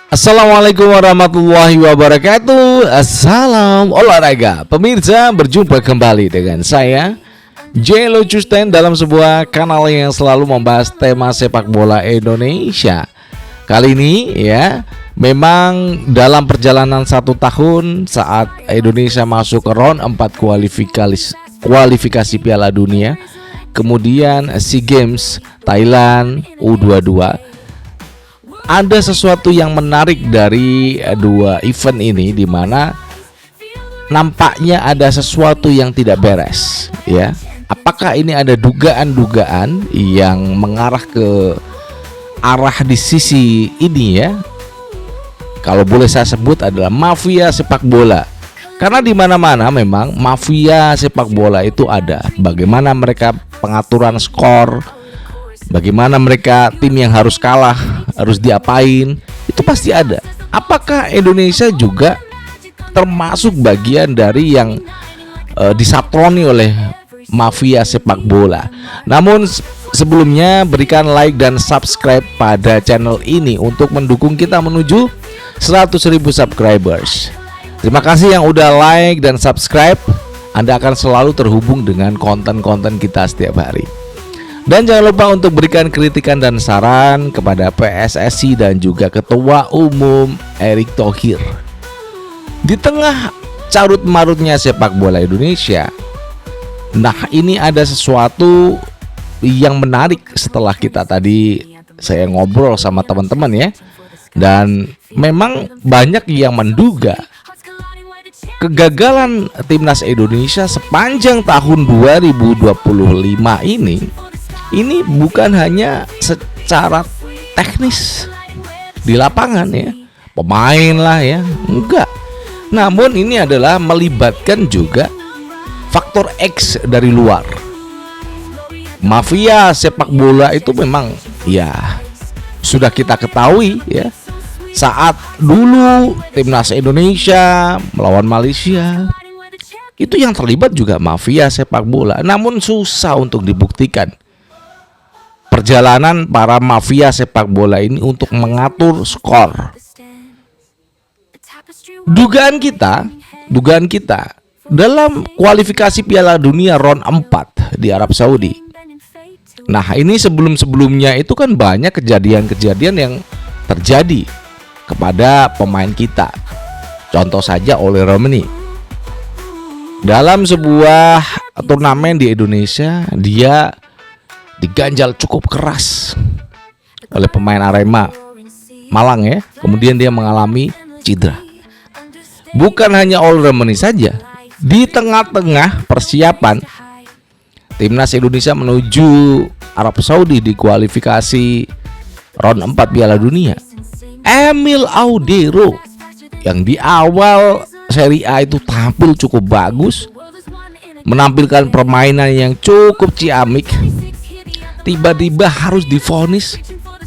Assalamualaikum warahmatullahi wabarakatuh. Assalam olahraga. Pemirsa, berjumpa kembali dengan saya Jelo Custen dalam sebuah kanal yang selalu membahas tema sepak bola Indonesia. Kali ini ya, memang dalam perjalanan 1 tahun saat Indonesia masuk ke round 4 kualifikasi Piala Dunia, kemudian SEA Games Thailand U22, ada sesuatu yang menarik dari dua event ini, di mana nampaknya ada sesuatu yang tidak beres ya. Apakah ini ada dugaan-dugaan yang mengarah ke arah di sisi ini ya? Kalau boleh saya sebut adalah mafia sepak bola. Karena di mana-mana memang mafia sepak bola itu ada. Bagaimana mereka pengaturan skor, bagaimana mereka tim yang harus kalah harus diapain, itu pasti ada. Apakah Indonesia juga termasuk bagian dari yang disatroni oleh mafia sepak bola? Namun sebelumnya berikan like dan subscribe pada channel ini untuk mendukung kita menuju 100.000 subscribers. Terima kasih yang udah like dan subscribe. Anda akan selalu terhubung dengan konten-konten kita setiap hari. Dan jangan lupa untuk berikan kritikan dan saran kepada PSSI dan juga Ketua Umum Erick Thohir. Di tengah carut marutnya sepak bola Indonesia, nah ini ada sesuatu yang menarik setelah kita tadi saya ngobrol sama teman-teman ya. Dan memang banyak yang menduga kegagalan timnas Indonesia sepanjang tahun 2025 ini bukan hanya secara teknis di lapangan ya, pemain lah ya, enggak. Namun ini adalah melibatkan juga faktor X dari luar. Mafia sepak bola itu memang ya sudah kita ketahui ya. Saat dulu timnas Indonesia melawan Malaysia, itu yang terlibat juga mafia sepak bola. Namun susah untuk dibuktikan perjalanan para mafia sepak bola ini untuk mengatur skor. Dugaan kita dalam kualifikasi Piala Dunia round 4 di Arab Saudi. Nah, ini sebelum-sebelumnya itu kan banyak kejadian-kejadian yang terjadi kepada pemain kita. Contoh saja Oleh Romani. Dalam sebuah turnamen di Indonesia, dia diganjal cukup keras oleh pemain Arema Malang ya. Kemudian dia mengalami cedera. Bukan hanya Oleh Romani saja, di tengah-tengah persiapan timnas Indonesia menuju Arab Saudi di kualifikasi round 4 Piala Dunia, Emil Audero yang di awal Serie A itu tampil cukup bagus, menampilkan permainan yang cukup ciamik, tiba-tiba harus divonis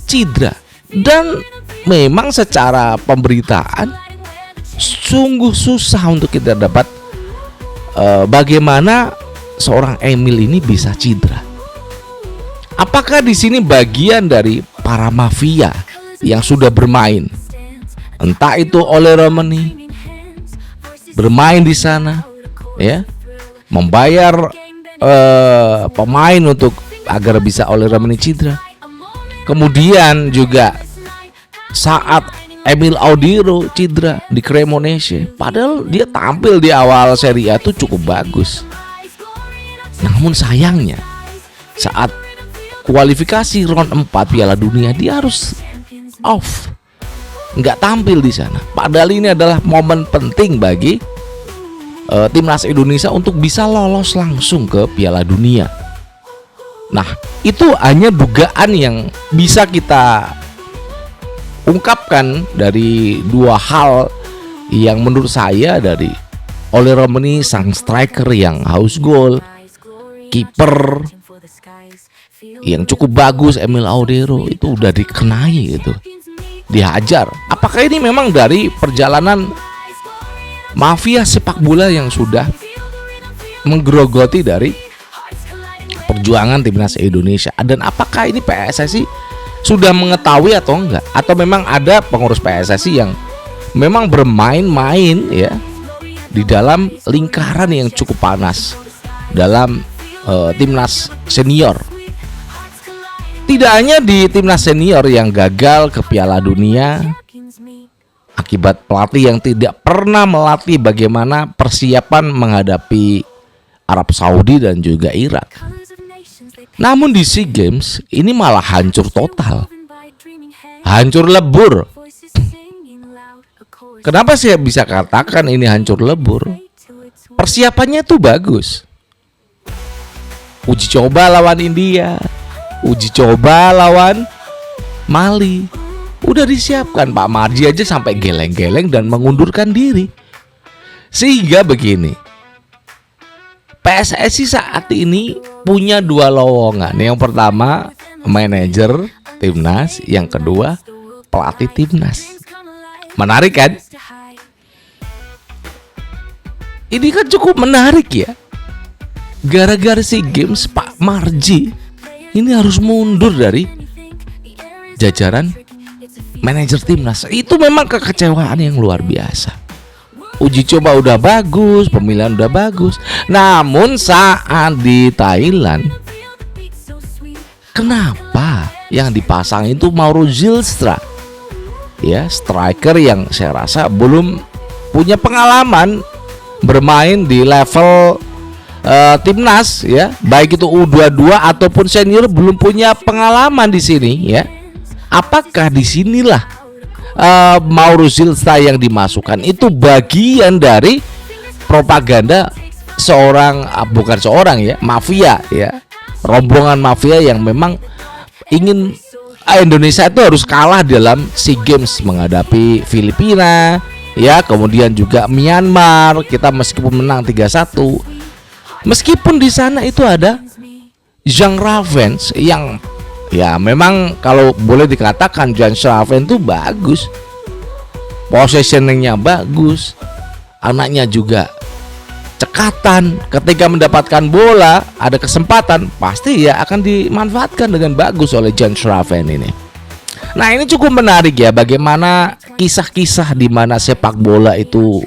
cedera. Dan memang secara pemberitaan sungguh susah untuk kita dapat bagaimana seorang Emil ini bisa cedera. Apakah di sini bagian dari para mafia yang sudah bermain? Entah itu Oleh Romani bermain di sana ya, membayar pemain untuk agar bisa Oleh Romani cedera. Kemudian juga saat Emil Audero cedera di Cremonese, padahal dia tampil di awal Serie A itu cukup bagus. Namun sayangnya saat kualifikasi round 4 Piala Dunia dia harus off, nggak tampil di sana. Padahal ini adalah momen penting bagi timnas Indonesia untuk bisa lolos langsung ke Piala Dunia. Nah, itu hanya dugaan yang bisa kita ungkapkan dari dua hal yang menurut saya dari Oleh Romani, sang striker yang haus gol, kiper yang cukup bagus Emil Audero itu udah dikenai gitu, dihajar. Apakah ini memang dari perjalanan mafia sepak bola yang sudah menggerogoti dari perjuangan timnas Indonesia? Dan apakah ini PSSI sudah mengetahui atau enggak, atau memang ada pengurus PSSI yang memang bermain-main ya di dalam lingkaran yang cukup panas dalam timnas senior. Tidak hanya di timnas senior yang gagal ke Piala Dunia akibat pelatih yang tidak pernah melatih bagaimana persiapan menghadapi Arab Saudi dan juga Irak. Namun di SEA Games ini malah hancur total, hancur lebur. Kenapa saya bisa katakan ini hancur lebur? Persiapannya tuh bagus. Uji coba lawan India, uji coba lawan Mali, udah disiapkan. Pak Marji aja sampai geleng-geleng dan mengundurkan diri. Sehingga begini, PSSI saat ini punya dua lowongan. Yang pertama manajer timnas, yang kedua pelatih timnas. Menarik kan? Ini kan cukup menarik ya. Gara-gara SEA Games Pak Marji ini harus mundur dari jajaran manajer timnas. Itu memang kekecewaan yang luar biasa. Uji coba udah bagus, pemilihan udah bagus, namun saat di Thailand, kenapa yang dipasang itu Mauro Zylstra, ya, striker yang saya rasa belum punya pengalaman bermain di level timnas, ya, baik itu U22 ataupun senior, belum punya pengalaman di sini, ya. Apakah disinilah Mauro Zylstra yang dimasukkan itu bagian dari propaganda seorang, bukan seorang ya, mafia ya, rombongan mafia yang memang ingin Indonesia itu harus kalah dalam SEA Games menghadapi Filipina ya, kemudian juga Myanmar. Kita meskipun menang 3-1, meskipun di sana itu ada Jean Ravens yang ya memang kalau boleh dikatakan Jean Ravens itu bagus, positioningnya bagus, anaknya juga cekatan. Ketika mendapatkan bola, ada kesempatan, pasti ya akan dimanfaatkan dengan bagus oleh Jean Ravens ini. Nah, ini cukup menarik ya, bagaimana kisah-kisah di mana sepak bola itu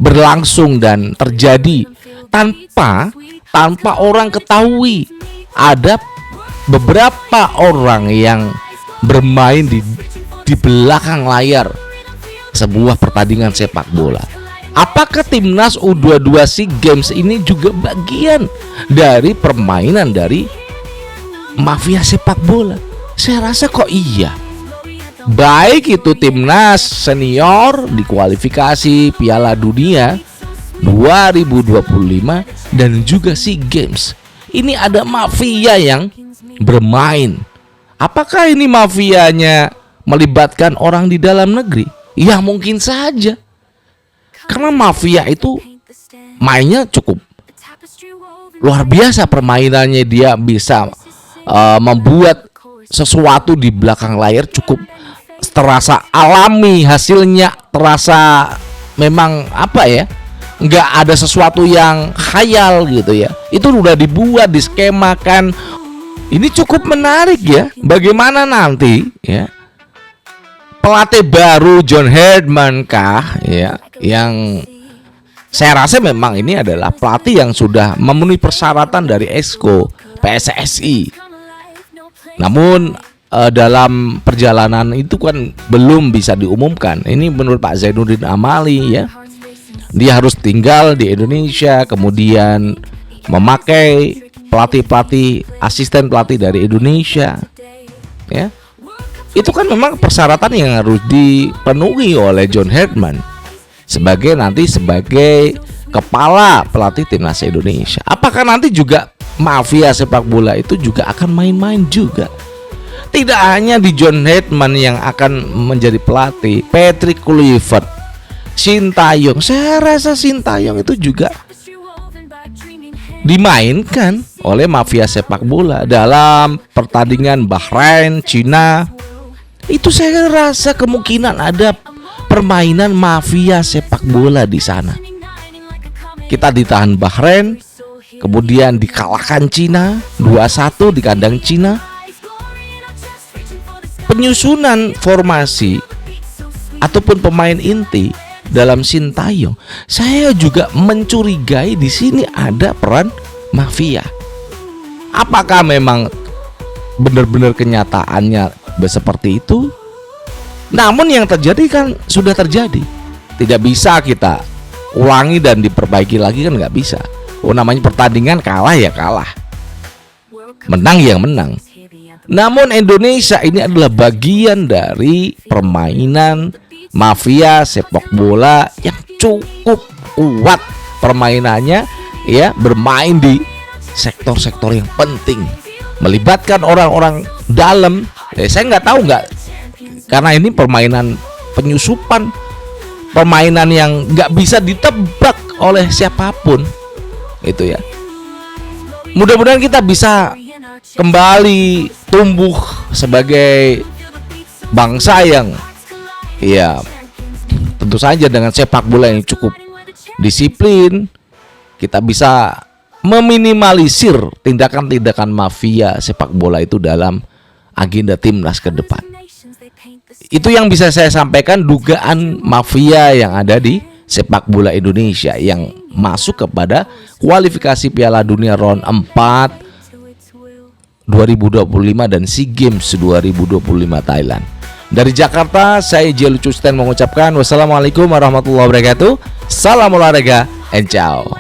berlangsung dan terjadi tanpa orang ketahui. Ada beberapa orang yang bermain di belakang layar sebuah pertandingan sepak bola. Apakah timnas U22 SEA Games ini juga bagian dari permainan dari mafia sepak bola? Saya rasa kok iya. Baik itu timnas senior di kualifikasi Piala Dunia 2025 dan juga SEA Games. Ini ada mafia yang bermain. Apakah ini mafianya melibatkan orang di dalam negeri? Ya mungkin saja. Karena mafia itu mainnya cukup luar biasa permainannya, dia bisa membuat sesuatu di belakang layar cukup terasa alami, hasilnya terasa memang apa ya, nggak ada sesuatu yang khayal gitu ya. Itu udah dibuat, diskemakan. Ini cukup menarik ya, bagaimana nanti ya pelatih baru John Herdman kah ya, yang saya rasa memang ini adalah pelatih yang sudah memenuhi persyaratan dari Exco PSSI. Namun dalam perjalanan itu kan belum bisa diumumkan. Ini menurut Pak Zainuddin Amali ya, dia harus tinggal di Indonesia, kemudian memakai pelatih-pelatih, asisten pelatih dari Indonesia ya. Itu kan memang persyaratan yang harus dipenuhi oleh John Herdman sebagai kepala pelatih timnas Indonesia. Apakah nanti juga mafia sepak bola itu juga akan main-main juga? Tidak hanya di John Herdman yang akan menjadi pelatih, Patrick Kluivert, Sintayong. Saya rasa Sintayong itu juga dimainkan oleh mafia sepak bola dalam pertandingan Bahrain, Cina. Itu saya rasa kemungkinan ada permainan mafia sepak bola di sana. Kita ditahan Bahrain, kemudian dikalahkan Cina 2-1 di kandang Cina. penyusunan formasi ataupun pemain inti dalam Sintayong, saya juga mencurigai di sini ada peran mafia. Apakah memang benar-benar kenyataannya seperti itu? Namun yang terjadi kan sudah terjadi, tidak bisa kita ulangi dan diperbaiki lagi kan nggak bisa. Namanya pertandingan, kalah ya kalah, menang ya menang. Namun Indonesia ini adalah bagian dari permainan mafia sepak bola yang cukup kuat permainannya, ya, bermain di sektor-sektor yang penting, melibatkan orang-orang dalam. Saya nggak tahu nggak, karena ini permainan penyusupan, permainan yang nggak bisa ditebak oleh siapapun, itu ya. Mudah-mudahan kita bisa kembali tumbuh sebagai bangsa yang, ya, tentu saja dengan sepak bola yang cukup disiplin, kita bisa meminimalisir tindakan-tindakan mafia sepak bola itu dalam agenda timnas ke depan. Itu yang bisa saya sampaikan, dugaan mafia yang ada di sepak bola Indonesia yang masuk kepada kualifikasi Piala Dunia round 4 2025 dan SEA Games 2025 Thailand. Dari Jakarta, saya Jelu Custen mengucapkan wassalamualaikum warahmatullahi wabarakatuh. Salam olahraga and ciao.